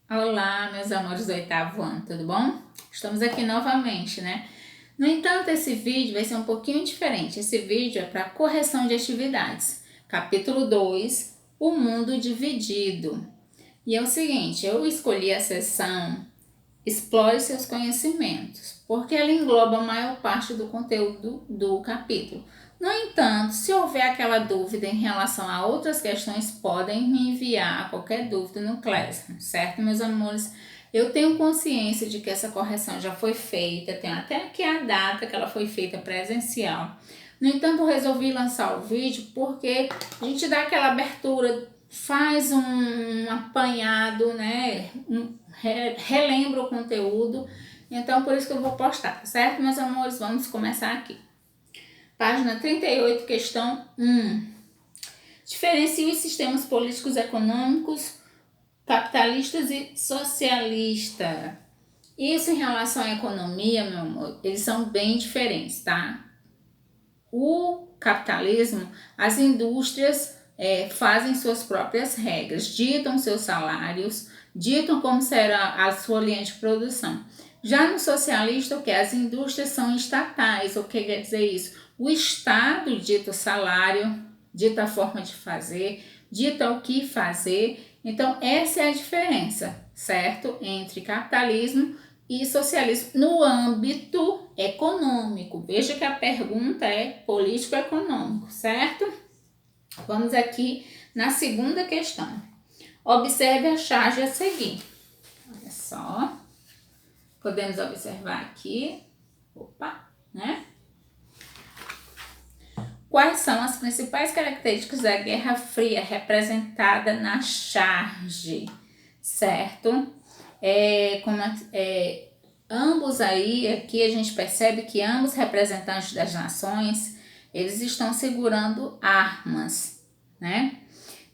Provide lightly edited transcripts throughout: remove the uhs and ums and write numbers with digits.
Olá, meus amores do oitavo ano, tudo bom? Estamos aqui novamente, né? No entanto, esse vídeo vai ser um pouquinho diferente. Esse vídeo é para correção de atividades. Capítulo 2, o mundo dividido. E é o seguinte, eu escolhi a seção Explore seus conhecimentos, porque ela engloba a maior parte do conteúdo do capítulo. No entanto, se houver aquela dúvida em relação a outras questões, podem me enviar qualquer dúvida no Classroom, certo, meus amores? Eu tenho consciência de que essa correção já foi feita, tenho até aqui a data que ela foi feita presencial. No entanto, eu resolvi lançar o vídeo porque a gente dá aquela abertura, faz um apanhado, né? Relembra o conteúdo. Então, por isso que eu vou postar, certo, meus amores? Vamos começar aqui. Página 38, questão 1. Diferencie os sistemas políticos econômicos capitalistas e socialistas. Isso em relação à economia, meu amor, eles são bem diferentes, tá? O capitalismo, as indústrias fazem suas próprias regras, ditam seus salários, ditam como será a sua linha de produção. Já no socialista, o que? As indústrias são estatais. O que quer dizer isso? O Estado dita o salário, dita a forma de fazer, dita o que fazer. Então, essa é a diferença, certo? Entre capitalismo e socialismo no âmbito econômico. Veja que a pergunta é político-econômico, certo? Vamos aqui na segunda questão. Observe a charge a seguir. Olha só. Podemos observar aqui. Opa, né? Quais são as principais características da Guerra Fria representada na charge, certo? Ambos aí, aqui a gente percebe que ambos representantes das nações, eles estão segurando armas, né?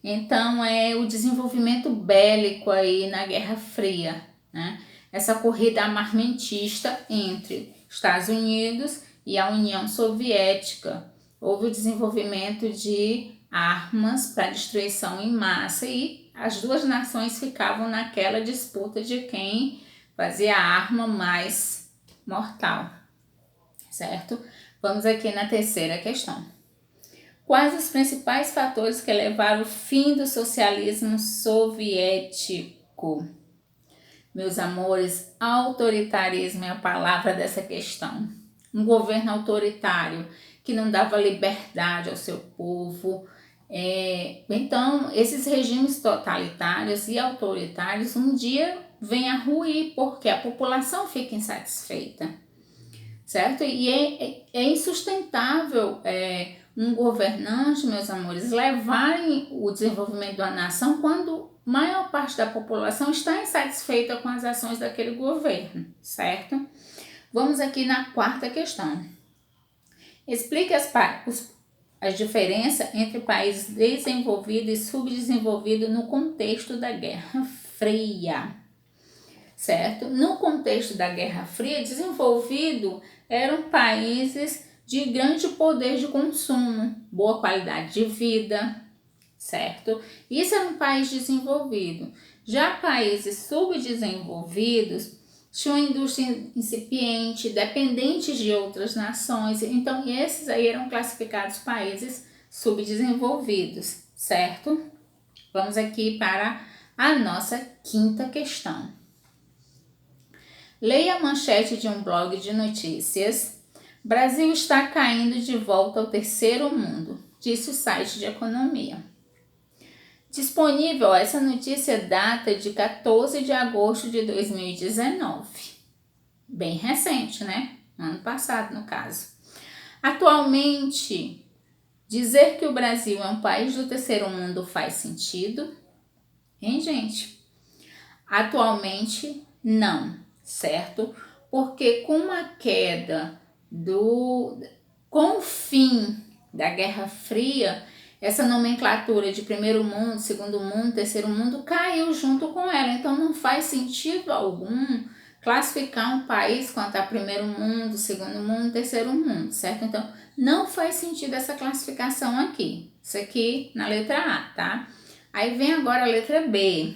Então, é o desenvolvimento bélico aí na Guerra Fria, né? Essa corrida armamentista entre Estados Unidos e a União Soviética. Houve o desenvolvimento de armas para destruição em massa e as duas nações ficavam naquela disputa de quem fazia a arma mais mortal, certo? Vamos aqui na terceira questão. Quais os principais fatores que levaram ao fim do socialismo soviético? Meus amores, autoritarismo é a palavra dessa questão. Um governo autoritário que não dava liberdade ao seu povo. Então, esses regimes totalitários e autoritários um dia vêm a ruir porque a população fica insatisfeita, certo? E é insustentável um governante, meus amores, levarem o desenvolvimento da nação quando a maior parte da população está insatisfeita com as ações daquele governo, certo? Vamos aqui na quarta questão. Explique as diferenças entre países desenvolvidos e subdesenvolvidos no contexto da Guerra Fria, certo? No contexto da Guerra Fria, desenvolvido eram países de grande poder de consumo, boa qualidade de vida, certo? Isso era um país desenvolvido. Já países subdesenvolvidos tinham indústria incipiente, dependentes de outras nações. Então, esses aí eram classificados países subdesenvolvidos, certo? Vamos aqui para a nossa quinta questão. Leia a manchete de um blog de notícias. Brasil está caindo de volta ao terceiro mundo, disse o site de economia. Disponível, essa notícia data de 14 de agosto de 2019. Bem recente, né? Ano passado, no caso. Atualmente, dizer que o Brasil é um país do terceiro mundo faz sentido? Hein, gente? Atualmente, não, certo? Porque com a queda com o fim da Guerra Fria, essa nomenclatura de primeiro mundo, segundo mundo, terceiro mundo caiu junto com ela. Então não faz sentido algum classificar um país quanto a primeiro mundo, segundo mundo, terceiro mundo, certo? Então não faz sentido essa classificação aqui. Isso aqui na letra A, tá? Aí vem agora a letra B.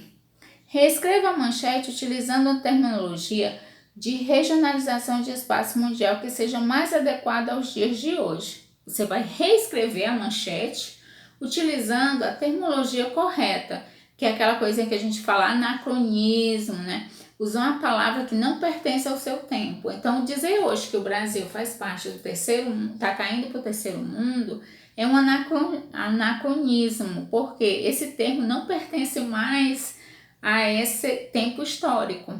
Reescreva a manchete utilizando a terminologia de regionalização de espaço mundial que seja mais adequada aos dias de hoje. Você vai reescrever a manchete utilizando a terminologia correta, que é aquela coisa que a gente fala anacronismo, né? Usar uma palavra que não pertence ao seu tempo. Então, dizer hoje que o Brasil faz parte do terceiro mundo, está caindo para o terceiro mundo, é um anacronismo, porque esse termo não pertence mais a esse tempo histórico.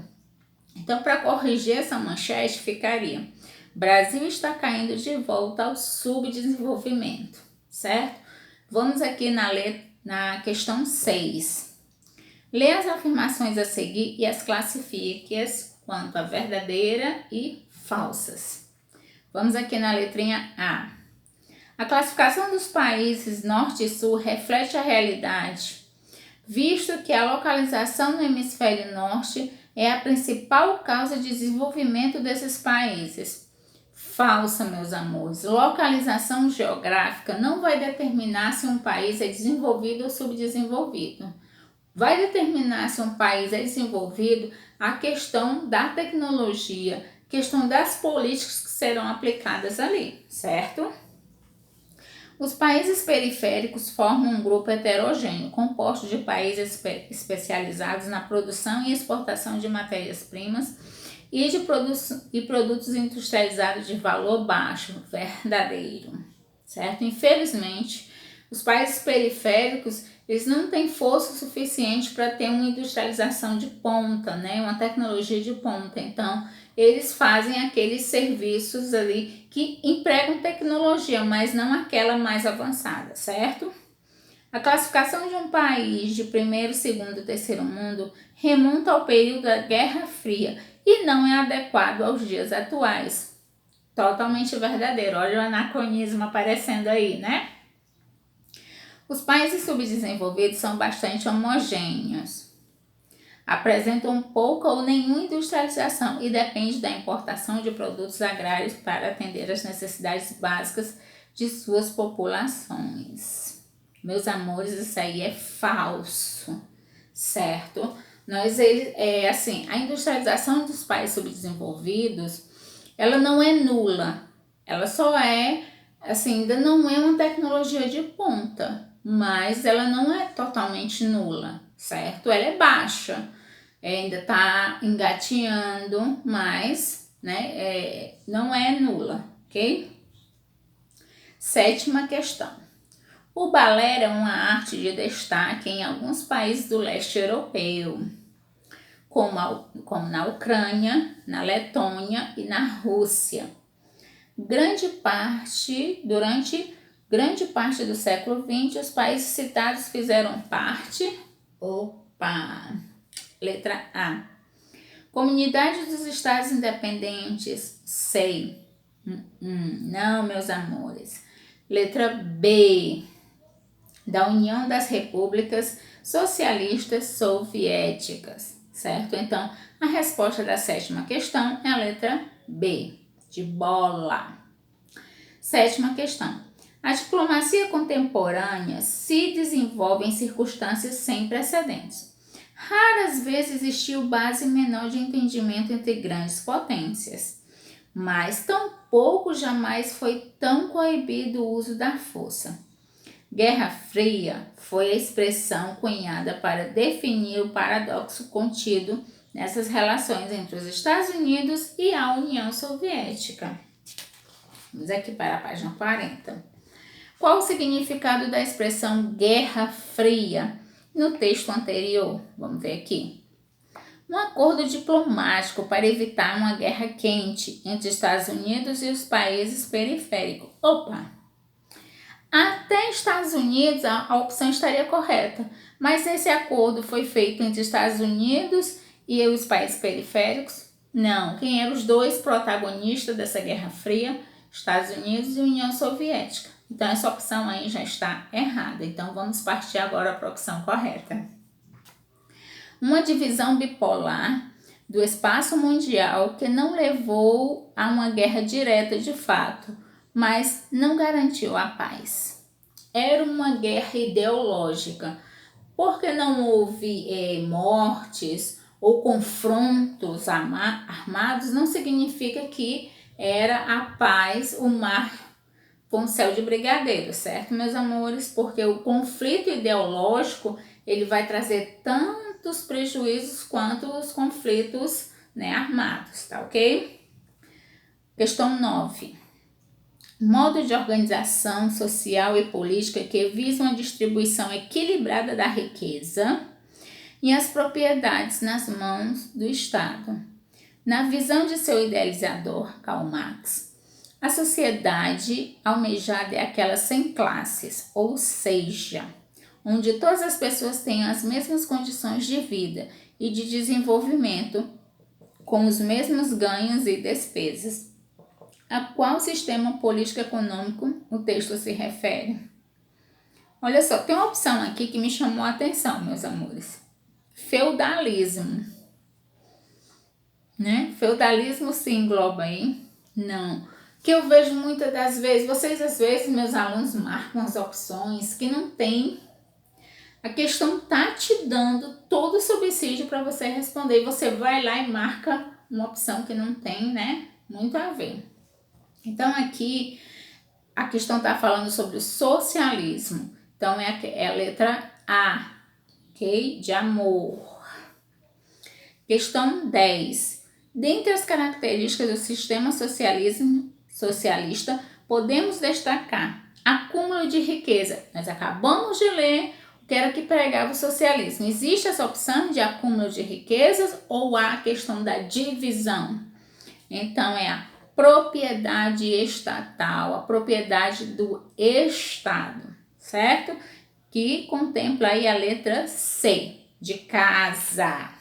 Então, para corrigir essa manchete, ficaria: Brasil está caindo de volta ao subdesenvolvimento, certo? Vamos aqui na questão 6. Lê as afirmações a seguir e as classifique-as quanto a verdadeira e falsas. Vamos aqui na letrinha A. A classificação dos países Norte e Sul reflete a realidade, visto que a localização no hemisfério norte é a principal causa de desenvolvimento desses países. Falsa, meus amores. Localização geográfica não vai determinar se um país é desenvolvido ou subdesenvolvido. Vai determinar se um país é desenvolvido a questão da tecnologia, questão das políticas que serão aplicadas ali, certo? Os países periféricos formam um grupo heterogêneo, composto de países especializados na produção e exportação de matérias-primas e produtos industrializados de valor baixo, verdadeiro, certo? Infelizmente, os países periféricos, eles não têm força suficiente para ter uma industrialização de ponta, né? Uma tecnologia de ponta. Então, eles fazem aqueles serviços ali que empregam tecnologia, mas não aquela mais avançada, certo? A classificação de um país de primeiro, segundo e terceiro mundo remonta ao período da Guerra Fria e não é adequado aos dias atuais. Totalmente verdadeiro. Olha o anacronismo aparecendo aí, né? Os países subdesenvolvidos são bastante homogêneos. Apresentam pouca ou nenhuma industrialização e dependem da importação de produtos agrários para atender às necessidades básicas de suas populações. Meus amores, isso aí é falso, certo? A industrialização dos países subdesenvolvidos, ela não é nula, ela só é, ainda não é uma tecnologia de ponta, mas ela não é totalmente nula, certo? Ela é baixa, ainda está engateando, mas não é nula, ok? 7ª questão. O balé é uma arte de destaque em alguns países do leste europeu, como na Ucrânia, na Letônia e na Rússia. Durante grande parte do século XX, os países citados fizeram parte... Letra A. Comunidade dos Estados Independentes, sei. Não, meus amores. Letra B. Da União das Repúblicas Socialistas Soviéticas, certo? Então, a resposta da 7ª questão é a letra B, de bola. 7ª questão. A diplomacia contemporânea se desenvolve em circunstâncias sem precedentes. Raras vezes existiu base menor de entendimento entre grandes potências, mas tampouco jamais foi tão coibido o uso da força. Guerra Fria foi a expressão cunhada para definir o paradoxo contido nessas relações entre os Estados Unidos e a União Soviética. Vamos aqui para a página 40. Qual o significado da expressão Guerra Fria no texto anterior? Vamos ver aqui. Um acordo diplomático para evitar uma guerra quente entre Estados Unidos e os países periféricos. Até Estados Unidos a opção estaria correta, mas esse acordo foi feito entre Estados Unidos e os países periféricos? Não. Quem eram os dois protagonistas dessa Guerra Fria? Estados Unidos e União Soviética. Então, essa opção aí já está errada. Então, vamos partir agora para a opção correta. Uma divisão bipolar do espaço mundial que não levou a uma guerra direta de fato, mas não garantiu a paz. Era uma guerra ideológica. Porque não houve mortes ou confrontos armados, não significa que era a paz, o mar com o céu de brigadeiro, certo, meus amores? Porque o conflito ideológico, ele vai trazer tantos prejuízos quanto os conflitos, né, armados, tá ok? Questão 9. Modo de organização social e política que visa uma distribuição equilibrada da riqueza e as propriedades nas mãos do Estado. Na visão de seu idealizador, Karl Marx, a sociedade almejada é aquela sem classes, ou seja, onde todas as pessoas têm as mesmas condições de vida e de desenvolvimento, com os mesmos ganhos e despesas. A qual sistema político-econômico o texto se refere? Olha só, tem uma opção aqui que me chamou a atenção, meus amores. Feudalismo. Né? Feudalismo se engloba aí? Não. Que eu vejo muitas das vezes, vocês às vezes, meus alunos, marcam as opções que não tem. A questão tá te dando todo o subsídio para você responder. E você vai lá e marca uma opção que não tem, né? Muito a ver. Então, aqui, a questão está falando sobre o socialismo. Então, é a letra A, ok? De amor. Questão 10. Dentre as características do sistema socialista, podemos destacar acúmulo de riqueza. Nós acabamos de ler o que era que pregava o socialismo. Existe essa opção de acúmulo de riquezas ou há a questão da divisão? Então, é a propriedade estatal, a propriedade do Estado, certo? Que contempla aí a letra C, de casa,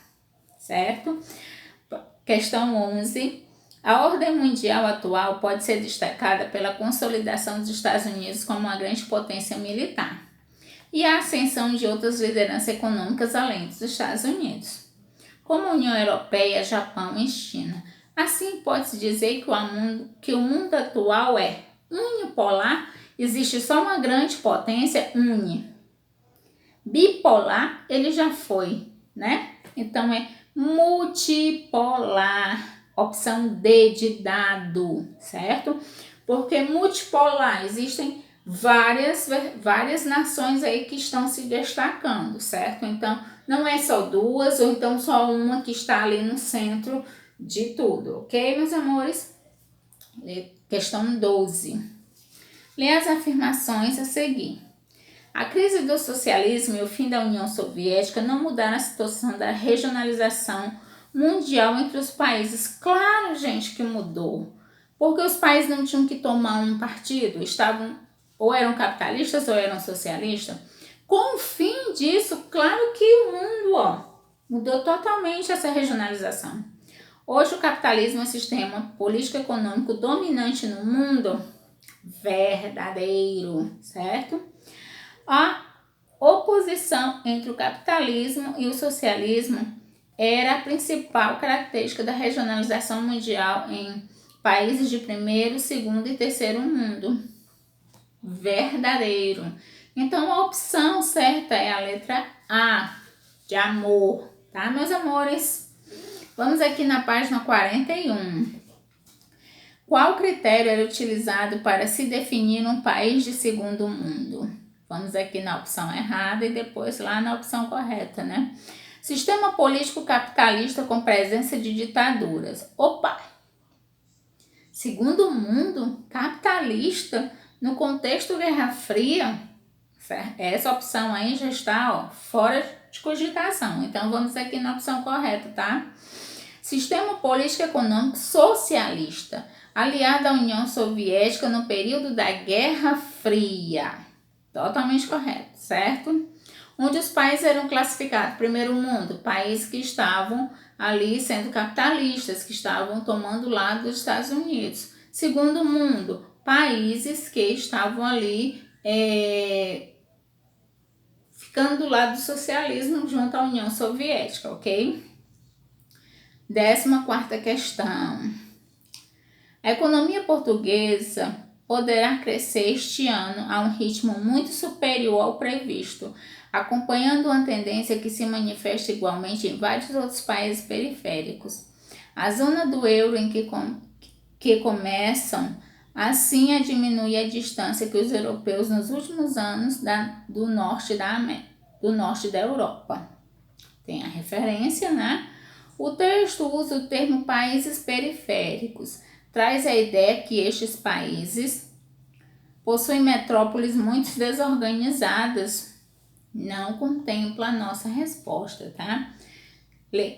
certo? Questão 11. A ordem mundial atual pode ser destacada pela consolidação dos Estados Unidos como uma grande potência militar e a ascensão de outras lideranças econômicas além dos Estados Unidos, como a União Europeia, Japão e China. Assim, pode-se dizer que o mundo atual é unipolar, existe só uma grande potência, bipolar, ele já foi, né? Então, é multipolar, opção D de dado, certo? Porque multipolar, existem várias nações aí que estão se destacando, certo? Então, não é só duas, ou então só uma que está ali no centro de tudo, ok, meus amores? Questão 12. Lê as afirmações a seguir. A crise do socialismo e o fim da União Soviética não mudaram a situação da regionalização mundial entre os países. Claro, gente, que mudou. Porque os países não tinham que tomar um partido, ou eram capitalistas ou eram socialistas. Com o fim disso, claro que o mundo mudou totalmente essa regionalização. Hoje o capitalismo é o sistema político-econômico dominante no mundo verdadeiro, certo? A oposição entre o capitalismo e o socialismo era a principal característica da regionalização mundial em países de primeiro, segundo e terceiro mundo. Verdadeiro. Então, a opção certa é a letra A, de amor, tá, meus amores? Vamos aqui na página 41. Qual critério era utilizado para se definir um país de segundo mundo? Vamos aqui na opção errada e depois lá na opção correta, né? Sistema político capitalista com presença de ditaduras. Opa! Segundo mundo capitalista no contexto Guerra Fria, essa opção aí já está fora de cogitação. Então, vamos aqui na opção correta, tá? Sistema político econômico socialista, aliado à União Soviética no período da Guerra Fria. Totalmente correto, certo? Onde os países eram classificados, primeiro mundo, países que estavam ali sendo capitalistas, que estavam tomando o lado dos Estados Unidos. Segundo mundo, países que estavam ali ficando do lado do socialismo junto à União Soviética, ok? 14ª questão. A economia portuguesa poderá crescer este ano a um ritmo muito superior ao previsto, acompanhando uma tendência que se manifesta igualmente em vários outros países periféricos. A zona do euro em que começam assim a diminuir a distância que os europeus nos últimos anos do norte da Europa. Tem a referência, né? O texto usa o termo países periféricos. Traz a ideia que estes países possuem metrópoles muito desorganizadas. Não contempla a nossa resposta, tá?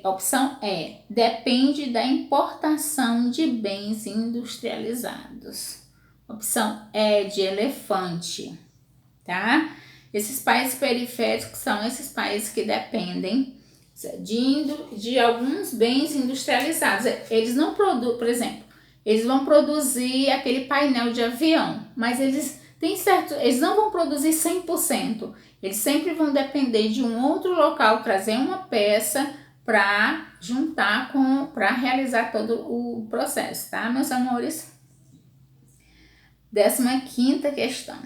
Opção E. Depende da importação de bens industrializados. Opção E de elefante, tá? Esses países periféricos são esses países que dependem de alguns bens industrializados. Eles não produzem, por exemplo, eles vão produzir aquele painel de avião, mas eles não vão produzir 100%. Eles sempre vão depender de um outro local, trazer uma peça para juntar para realizar todo o processo, tá, meus amores? 15ª questão.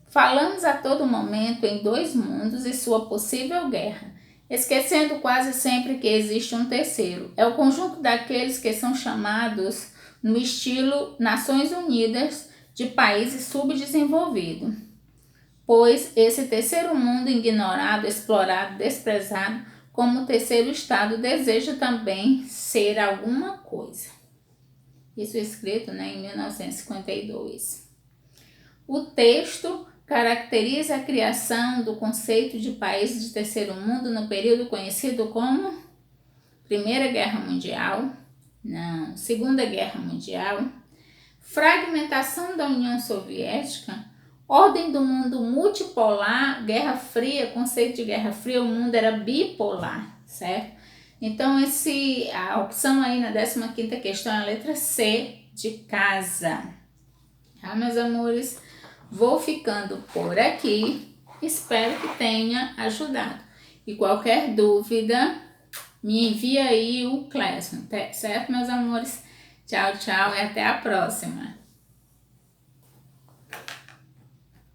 Falamos a todo momento em dois mundos e sua possível guerra, esquecendo quase sempre que existe um terceiro. É o conjunto daqueles que são chamados, no estilo Nações Unidas, de países subdesenvolvidos. Pois esse terceiro mundo ignorado, explorado, desprezado, como terceiro estado, deseja também ser alguma coisa. Isso escrito, em 1952. O texto caracteriza a criação do conceito de países de terceiro mundo no período conhecido como Primeira Guerra Mundial, Segunda Guerra Mundial, fragmentação da União Soviética, ordem do mundo multipolar, Guerra Fria, conceito de Guerra Fria, o mundo era bipolar, certo? Então, a opção aí na 15ª questão é a letra C de casa. Tá, meus amores? Vou ficando por aqui. Espero que tenha ajudado. E qualquer dúvida, me envia aí o Classroom, certo, meus amores? Tchau, tchau e até a próxima.